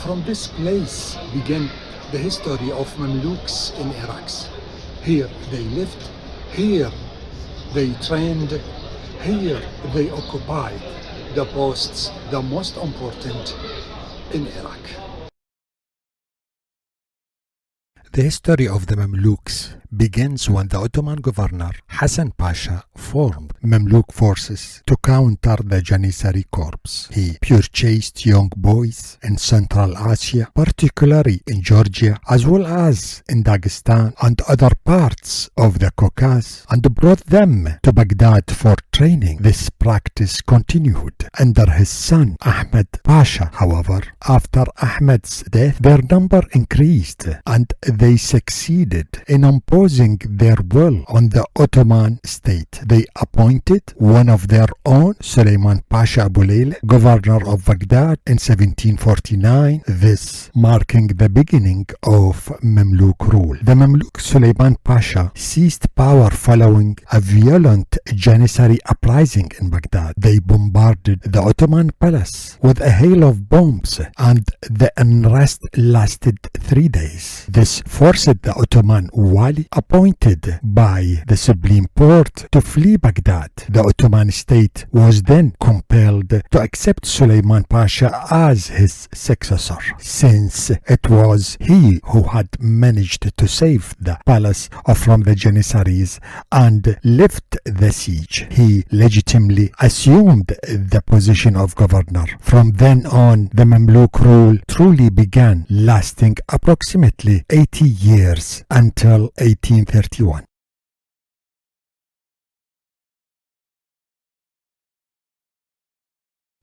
from this place began the history of Mamluks in Iraq. Here they lived, here they trained, here they occupied the posts the most important in Iraq. The history of the Mamluks begins when the Ottoman governor Hassan Pasha formed Mamluk forces to counter the Janissary Corps. He purchased young boys in Central Asia, particularly in Georgia, as well as in Dagestan and other parts of the Caucasus, and brought them to Baghdad for training. This practice continued under his son Ahmed Pasha. However, after Ahmed's death, their number increased and they succeeded in imposing their will on the Ottoman state. They appointed one of their own, Suleiman Pasha Abu Layla, governor of Baghdad in 1749, this marking the beginning of Mamluk rule. The Mamluk Suleiman Pasha seized power following a violent Janissary uprising in Baghdad. They bombarded the Ottoman palace with a hail of bombs and the unrest lasted 3 days. This forced the Ottoman Wali, appointed by the Supreme Porte, to flee Baghdad. The Ottoman state was then compelled to accept Suleiman Pasha as his successor, since it was he who had managed to save the palace from the Janissaries and lift the siege. He legitimately assumed the position of governor. From then on, the Mamluk rule truly began, lasting approximately 80 years until 1831.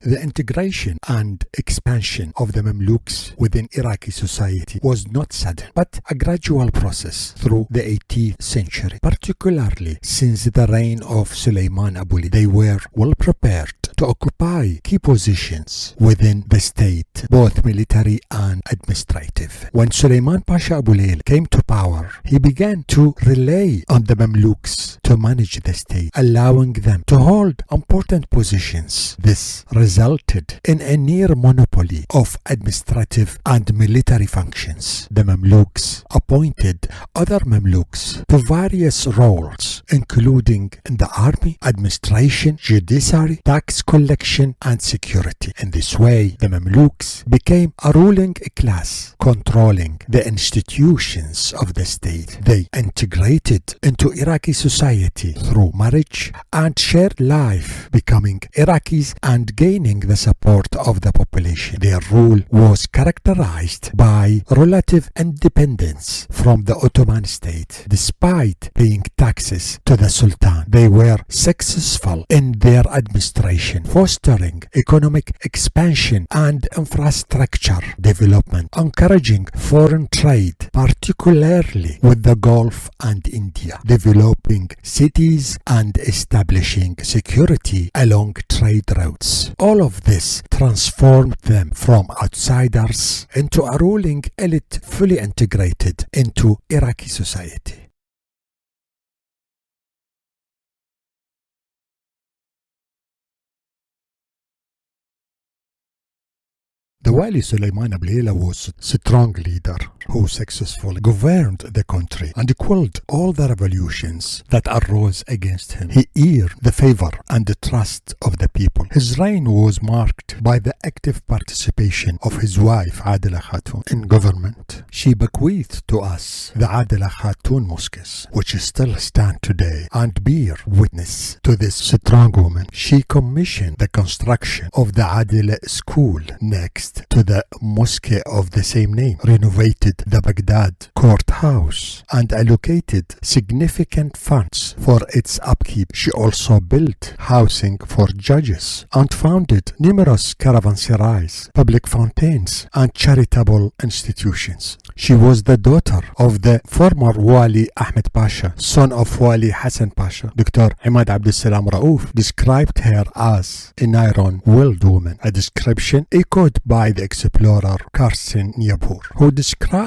The integration and expansion of the Mamluks within Iraqi society was not sudden, but a gradual process through the 18th century, particularly since the reign of Suleiman Abu Layla. They were well prepared to occupy key positions within the state, both military and administrative. When Suleiman Pasha Abu Layla came to power, he began to rely on the Mamluks to manage the state, allowing them to hold important positions. This resulted in a near monopoly of administrative and military functions. The Mamluks appointed other Mamluks to various roles, including in the army, administration, judiciary, tax collection, and security. In this way, the Mamluks became a ruling class, controlling the institutions of the state. They integrated into Iraqi society through marriage and shared life, becoming Iraqis and gaining the support of the population. Their rule was characterized by relative independence from the Ottoman state. Despite paying taxes to the Sultan, they were successful in their administration, fostering economic expansion and infrastructure development, encouraging foreign trade, particularly with the Gulf and India, developing cities and establishing security along trade routes. All of this transformed them from outsiders into a ruling elite fully integrated into Iraqi society. The Wali Suleiman Abu Layla was a strong leader who successfully governed the country and quelled all the revolutions that arose against him. He earned the favor and the trust of the people. His reign was marked by the active participation of his wife Adila Khatun in government. She bequeathed to us the Adila Khatun mosques, which still stand today and bear witness to this strong woman. She commissioned the construction of the Adila school next to the mosque of the same name, renovated the Baghdad courthouse, and allocated significant funds for its upkeep. She also built housing for judges and founded numerous caravanserais, public fountains, and charitable institutions. She was the daughter of the former Wali Ahmed Pasha, son of Wali Hassan Pasha. Dr. Imad Abdul Salam Raouf described her as an iron-willed woman, a description echoed by the explorer Carsten Niebuhr, who described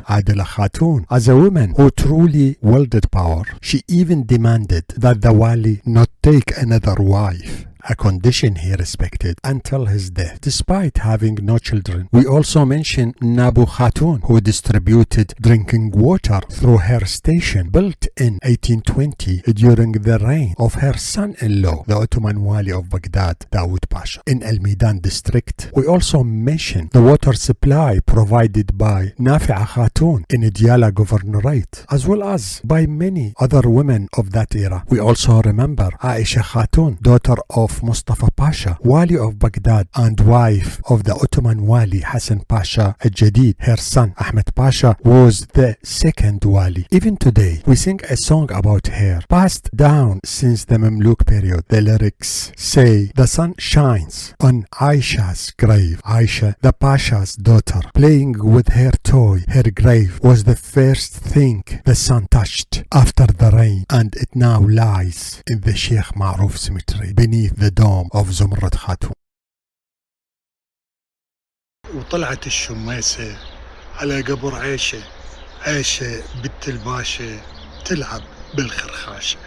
Adila Khatun as a woman who truly wielded power. She even demanded that the Wali not take another wife. a condition he respected until his death, despite having no children. We also mention Nabu Khatun, who distributed drinking water through her station, built in 1820 during the reign of her son-in-law, the Ottoman Wali of Baghdad, Dawood Pasha. In Al Midan district, we also mention the water supply provided by Nafi'a Khatun in Diyala Governorate, as well as by many other women of that era. We also remember Aisha Khatun, daughter of Mustafa Pasha, Wali of Baghdad and wife of the Ottoman Wali Hassan Pasha al-Jadid. Her son Ahmed Pasha was the second Wali. Even today, we sing a song about her, passed down since the Mamluk period. The lyrics say, the sun shines on Aisha's grave. Aisha, the Pasha's daughter, playing with her toy. Her grave was the first thing the sun touched after the rain, and it now lies in the Sheikh Ma'ruf cemetery beneath the dome of Zumrad Khatun. وطلعت الشماسة على قبر عيشة، عيشة بنت الباشا تلعب بالخرخاشة.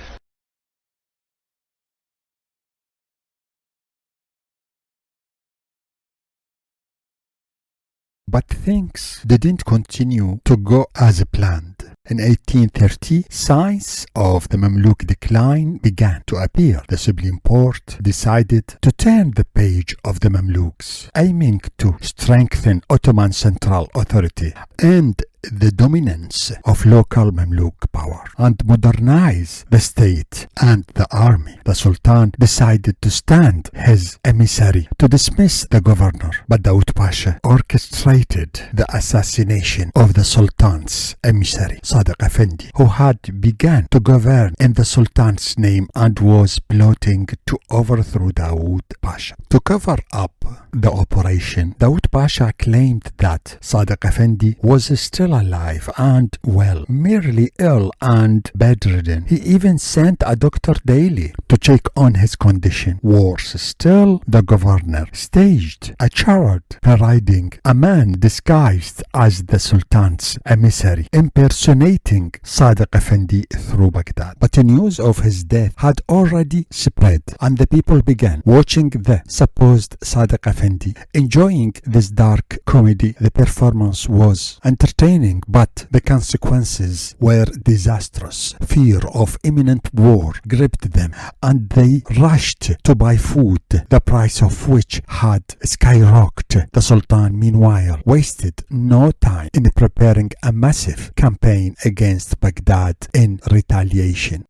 But things didn't continue to go as planned. In 1830, signs of the Mamluk decline began to appear. The Supreme Court decided to turn the page of the Mamluks, aiming to strengthen Ottoman central authority and the dominance of local Mamluk power and modernize the state and the army. The Sultan decided to stand his emissary to dismiss the governor, but Dawood Pasha orchestrated the assassination of the Sultan's emissary, Sadiq Effendi, who had begun to govern in the Sultan's name and was plotting to overthrow Dawood Pasha. To cover up the operation, Dawood Pasha claimed that Sadiq Effendi was still alive and well, merely ill and bedridden. He even sent a doctor daily to check on his condition. Worse still, the governor staged a charade parading a man disguised as the Sultan's emissary, impersonating Sadiq Effendi through Baghdad. But the news of his death had already spread, and the people began watching the supposed Sadiq Effendi, enjoying this dark comedy. The performance was entertaining, but the consequences were disastrous. Fear of imminent war gripped them, and they rushed to buy food, the price of which had skyrocketed. The Sultan, meanwhile, wasted no time in preparing a massive campaign against Baghdad in retaliation.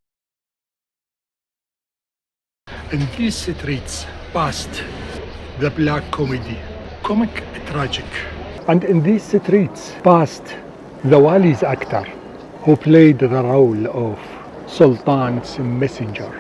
In these streets passed the black comedy, comic tragic. And in these streets passed the Wali's actor, who played the role of Sultan's messenger.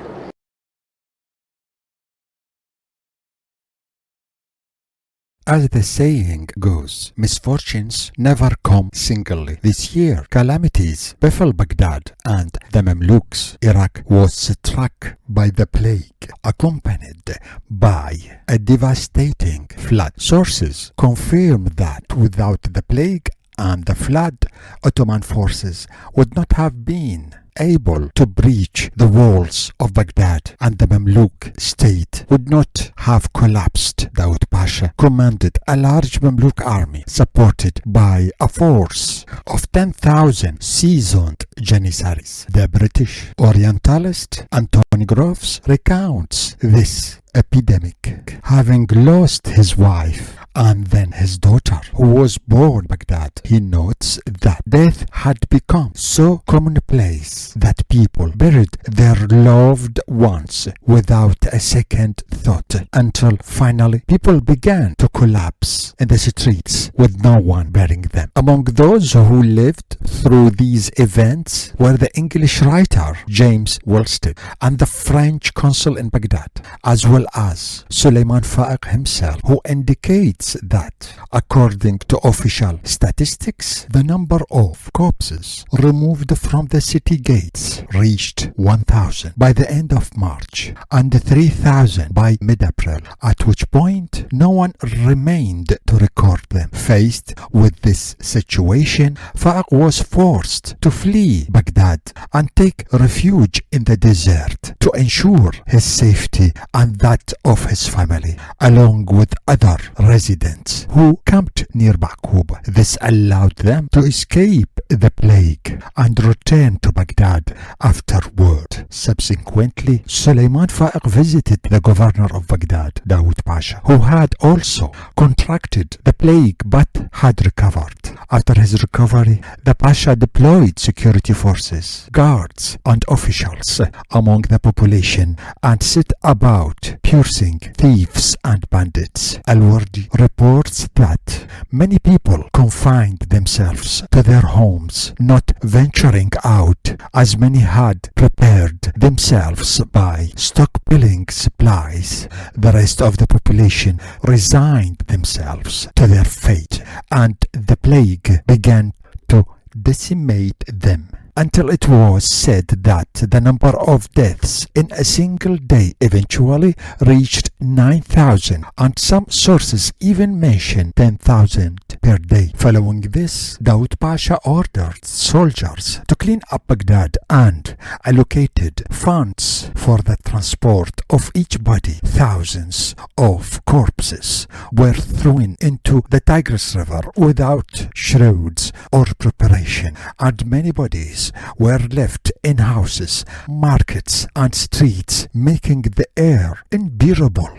As the saying goes, misfortunes never come singly. This year, calamities befell Baghdad, and the Mamluks. Iraq was struck by the plague, accompanied by a devastating flood. Sources confirm that without the plague and the flood, Ottoman forces would not have been able to breach the walls of Baghdad, and the Mamluk state would not have collapsed. Dawood Pasha commanded a large Mamluk army supported by a force of 10,000 seasoned Janissaries. The British Orientalist Anthony Groves recounts this epidemic, having lost his wife and then his daughter, who was born in Baghdad. He notes that death had become so commonplace that people buried their loved ones without a second thought, until finally people began to collapse in the streets with no one burying them. Among those who lived through these events were the English writer James Woolsted and the French consul in Baghdad, as well as Suleiman Faiq himself, who indicates estimates that, according to official statistics, the number of corpses removed from the city gates reached 1,000 by the end of March and 3,000 by mid-April, at which point no one remained to record them. Faced with this situation, Faiq was forced to flee Baghdad and take refuge in the desert to ensure his safety and that of his family, along with other residents who camped near Baqub. This allowed them to escape the plague and return to Baghdad afterward. Subsequently, Suleiman Faiq visited the governor of Baghdad, Dawood Pasha, who had also contracted the plague but had recovered. After his recovery, the Pasha deployed security forces, guards and officials among the population and set about piercing thieves and bandits. Al-Wardi reports that many people confined themselves to their homes, not venturing out, as many had prepared themselves by stockpiling supplies. The rest of the population resigned themselves to their fate, and the plague began to decimate them, until it was said that the number of deaths in a single day eventually reached 9,000, and some sources even mention 10,000 per day. Following this, Dawood Pasha ordered soldiers to clean up Baghdad and allocated funds for the transport of each body. Thousands of corpses were thrown into the Tigris River without shrouds or preparation, and many bodies were left in houses, markets and streets, making the air unbearable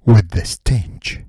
with the stench.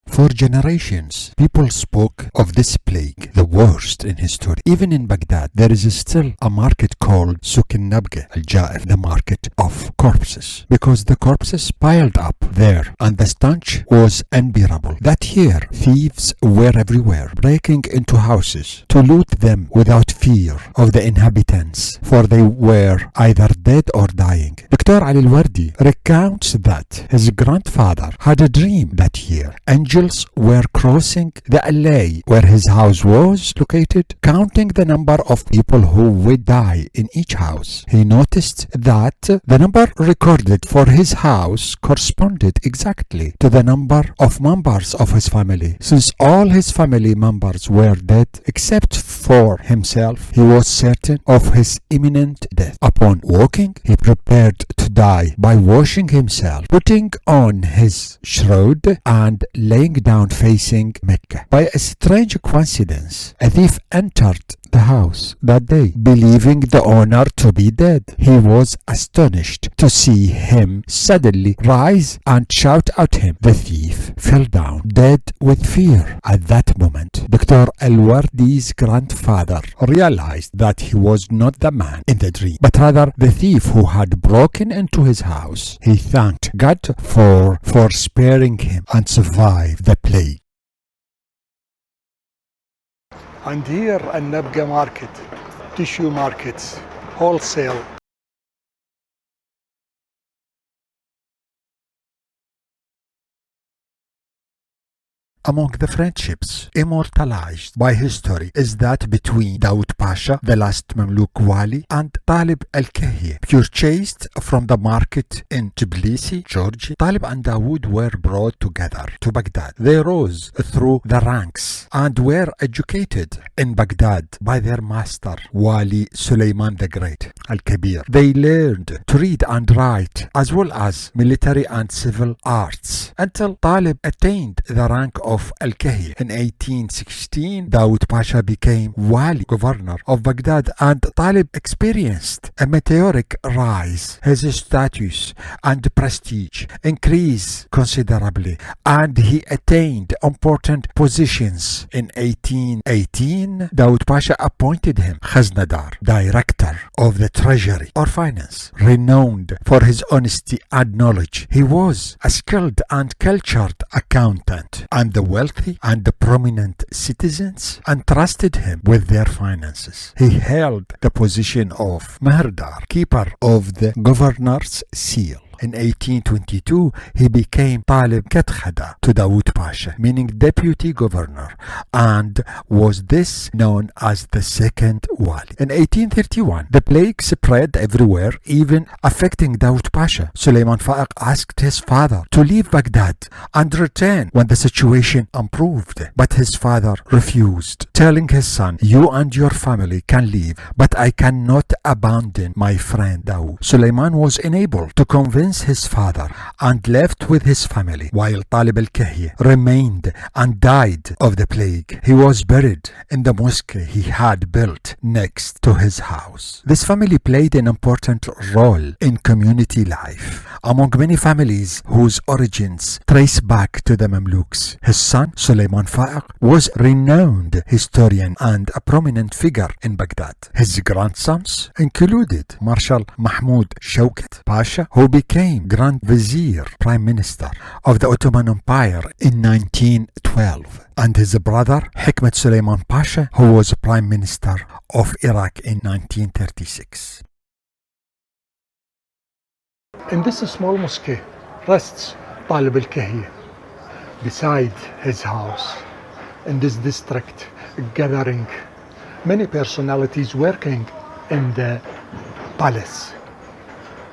For generations, people spoke of this plague, the worst in history. Even in Baghdad, there is still a market called Souk al-Nabga al-Ja'if, the market of corpses, because the corpses piled up there and the stench was unbearable. That year, thieves were everywhere, breaking into houses to loot them without fear of the inhabitants, for they were either dead or dying. Dr. Ali al-Wardi recounts that his grandfather had a dream that year. Angels were crossing the alley where his house was located, counting the number of people who would die in each house. He noticed that the number recorded for his house corresponded exactly to the number of members of his family. Since all his family members were dead except for himself, he was certain of his imminent death. Upon waking, he prepared to die by washing himself, putting on his shroud and laying down facing Mecca. By a strange coincidence, a thief entered the house that day, believing the owner to be dead. He was astonished to see him suddenly rise and shout at him. The thief fell down, dead with fear. At that moment, Dr. Al-Wardi's grandfather realized that he was not the man in the dream, but rather the thief who had broken into his house. He thanked God for sparing him and survived the plague. And here Al-Nabga market, tissue markets, wholesale. Among the friendships immortalized by history is that between Dawood Pasha, the last Mamluk Wali, and Talib al-Kahiyeh, purchased from the market in Tbilisi, Georgia. Talib and Dawood were brought together to Baghdad. They rose through the ranks and were educated in Baghdad by their master, Wali Suleiman the Great, al-Kabir. They learned to read and write as well as military and civil arts until Talib attained the rank of al-Kahiyeh. In 1816, Dawood Pasha became Wali, governor of Baghdad, and Talib experienced a meteoric rise. His status and prestige increased considerably, and he attained important positions. In 1818, Dawood Pasha appointed him Khaznadar, director of the treasury or finance. Renowned for his honesty and knowledge, he was a skilled and cultured accountant and the the wealthy and the prominent citizens entrusted him with their finances. He held the position of Mahrdar, keeper of the governor's seal. In 1822, he became Talib Ketkhada to Dawood Pasha, meaning deputy governor, and was this known as the second wali. In 1831, the plague spread everywhere, even affecting Dawood Pasha. Suleiman Faiq asked his father to leave Baghdad and return when the situation improved, but his father refused, telling his son, "You and your family can leave, but I cannot abandon my friend Dawood." Suleiman was unable to convince his father and left with his family, while Talib al-Kahya remained and died of the plague. He was buried in the mosque he had built next to his house. This family played an important role in community life among many families whose origins trace back to the Mamluks. His son, Suleiman Faiq, was a renowned historian and a prominent figure in Baghdad. His grandsons included Marshal Mahmud Shaukat Pasha, who became Grand Vizier, Prime Minister of the Ottoman Empire in 1912, and his brother Hikmat Suleiman Pasha, who was Prime Minister of Iraq in 1936. In this small mosque rests Talib al-Kahya beside his house. In this district, gathering many personalities working in the palace,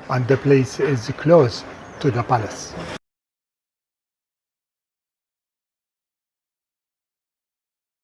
and the place is close to the palace.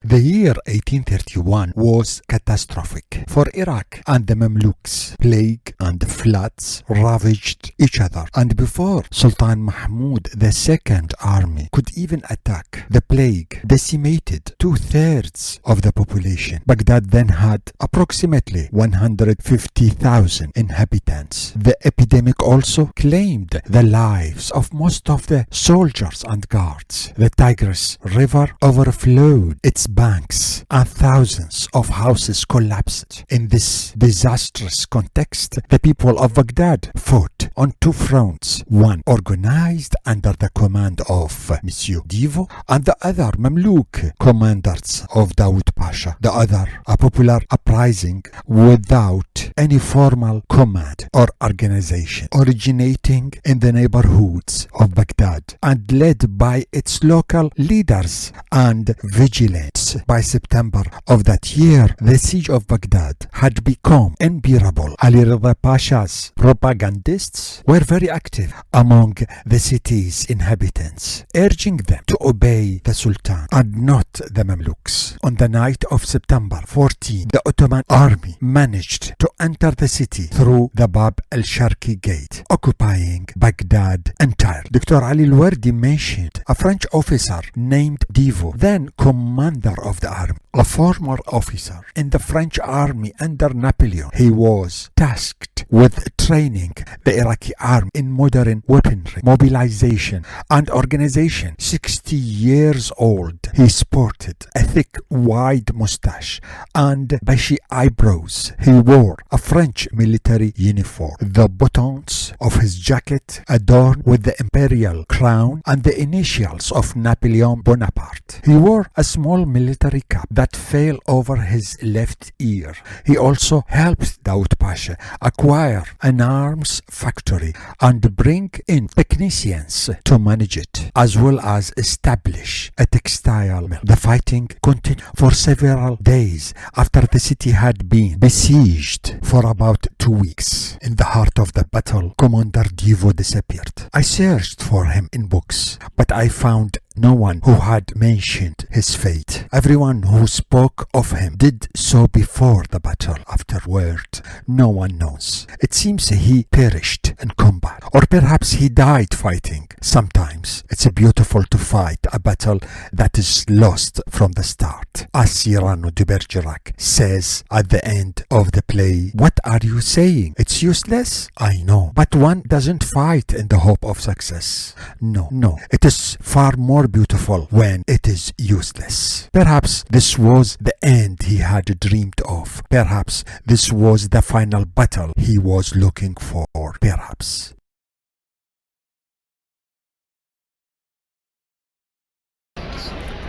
The year 1831 was catastrophic for Iraq and the Mamluks. Plague and floods ravaged each other, and before Sultan Mahmud II's army could even attack, the plague decimated 2/3 of the population. Baghdad then had approximately 150,000 inhabitants. The epidemic also claimed the lives of most of the soldiers and guards. The Tigris River overflowed its banks and thousands of houses collapsed. In this disastrous context, the people of Baghdad fought on two fronts, one organized under the command of Monsieur Divo and the other Mamluk commanders of Dawood Pasha, the other a popular uprising without any formal command or organization, originating in the neighborhoods of Baghdad and led by its local leaders and vigilantes. By September of that year, the siege of Baghdad had become unbearable. Ali Rida Pasha's propagandists were very active among the city's inhabitants, urging them to obey the Sultan and not the Mamluks. On the night of September 14, the Ottoman army managed to enter the city through the Bab al-Sharqi gate, occupying Baghdad entirely. Dr. Ali al-Wardi mentioned a French officer named Divo, then commander of the army, a former officer in the French army under Napoleon. He was tasked with training the Iraqi army in modern weaponry, mobilization, and organization. 60 years old, he sported a thick, wide mustache and bushy eyebrows. He wore a French military uniform, the buttons of his jacket adorned with the imperial crown and the initials of Napoleon Bonaparte. He wore a small military cap that fell over his left ear. He also helped Dawood Pasha acquire an arms factory and bring in technicians to manage it, as well as establish a textile mill. The fighting continued for several days after the city had been besieged for about 2 weeks. In the heart of the battle, Commander Divo disappeared. I searched for him in books, but I found no one who had mentioned his fate. Everyone who spoke of him did so before the battle. Afterward, no one knows. It seems he perished in combat, or perhaps he died fighting. Sometimes it's beautiful to fight a battle that is lost from the start. As Cyrano de Bergerac says at the end of the play, "What are you saying? It's useless?" I know, but one doesn't fight in the hope of success. No, it is far more beautiful when it is useless. Perhaps this was the end he had dreamed of. Perhaps this was the final battle he was looking for. Perhaps.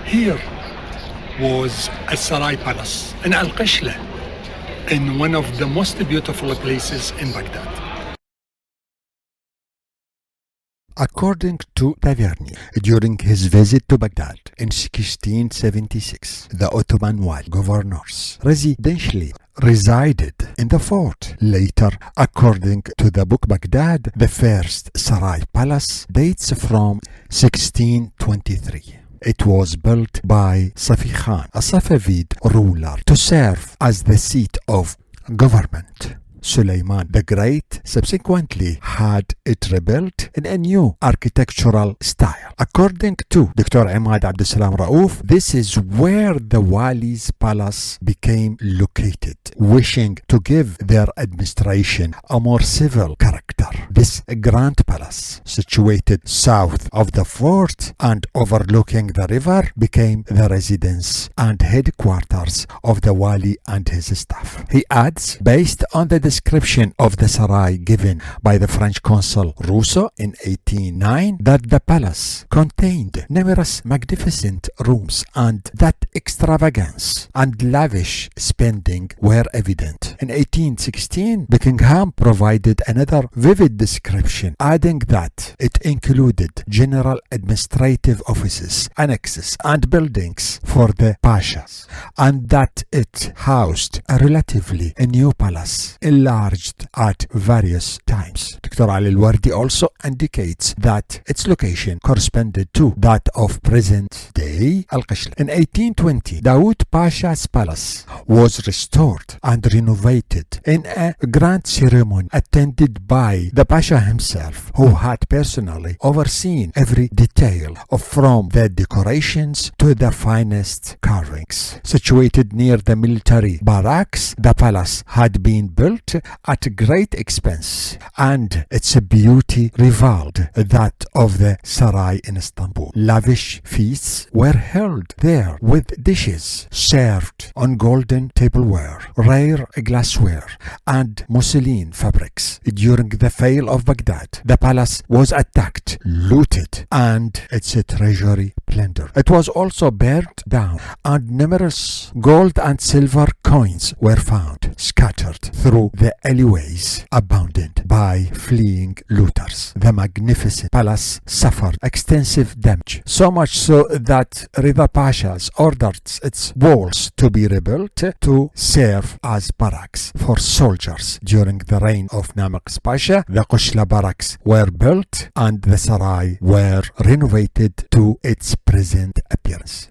Here was a Sarai Palace in Al-Qishla, in one of the most beautiful places in Baghdad. According to Taverny, during his visit to Baghdad in 1676, the Ottoman Wali governors residentially resided in the fort. Later, according to the book Baghdad, the first Sarai Palace dates from 1623. It was built by Safi Khan, a Safavid ruler, to serve as the seat of government. Suleiman the Great subsequently had it rebuilt in a new architectural style. According to Dr. Imad Abdussalam Raouf, this is where the Wali's palace became located, wishing to give their administration a more civil character. This grand palace, situated south of the fort and overlooking the river, became the residence and headquarters of the Wali and his staff. He adds, based on the description of the Sarai given by the French consul Rousseau in 1809, that the palace contained numerous magnificent rooms and that extravagance and lavish spending were evident. In 1816, Buckingham provided another vivid description, adding that it included general administrative offices, annexes, and buildings for the pashas, and that it housed a relatively new palace, enlarged at various times. Dr. Ali al-Wardi also indicates that its location corresponded to that of present-day Al-Qishla. In 1820, Dawood Pasha's palace was restored and renovated in a grand ceremony attended by the Pasha himself, who had personally overseen every detail from the decorations to the finest carvings. Situated near the military barracks, the palace had been built at great expense, and its beauty rivaled that of the Sarai in Istanbul. Lavish feasts were held there with dishes served on golden tableware, rare glassware, and muslin fabrics. During the fall of Baghdad, the palace was attacked, looted, and its treasury plundered. It was also burnt down, and numerous gold and silver coins were found scattered through the alleyways abandoned by fleeing looters. The magnificent palace suffered extensive damage, so much so that Rida Pasha's ordered its walls to be rebuilt to serve as barracks for soldiers. During the reign of Mamluks Pasha, the Qishla barracks were built and the Sarai were renovated to its present appearance.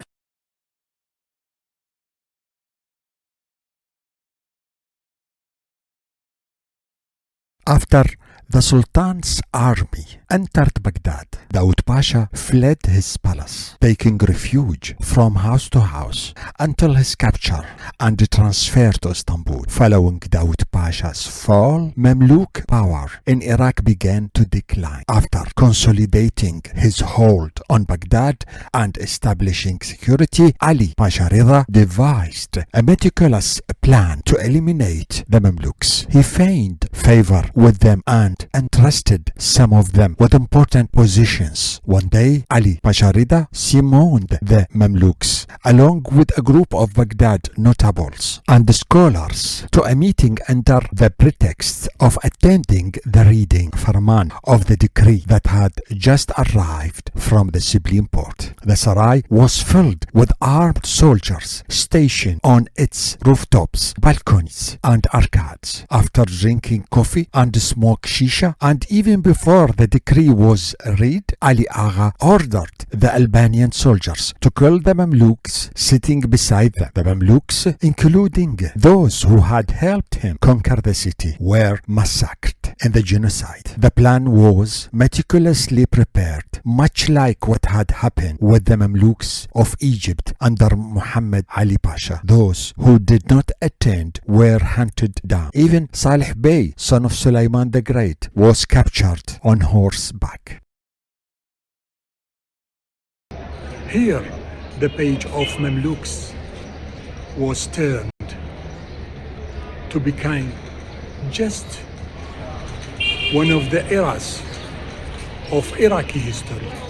After the Sultan's army entered Baghdad, Dawood Pasha fled his palace, taking refuge from house to house until his capture and transfer to Istanbul. Following Dawood Pasha's fall, Mamluk power in Iraq began to decline. After consolidating his hold on Baghdad and establishing security, Ali Pasha Rida devised a meticulous plan to eliminate the Mamluks. He feigned favor with them and entrusted some of them with important positions. One day, Ali Pasha Rida summoned the Mamluks along with a group of Baghdad notables and scholars to a meeting under the pretext of attending the reading Farman of the decree that had just arrived from the Supreme Court. The Sarai was filled with armed soldiers stationed on its rooftops, balconies, and arcades. After drinking coffee and smoke shisha, and even before the decree was read, Ali Agha ordered the Albanian soldiers to kill the Mamluks sitting beside them. The Mamluks, including those who had helped him conquer the city, were massacred in the genocide. The plan was meticulously prepared, much like what had happened with the Mamluks of Egypt under Muhammad Ali Pasha. Those who did not attend were hunted down. Even Salih Bey, son of Suleiman the Great, was captured on horseback. Here, the page of Mamluks was turned to become just one of the eras of Iraqi history.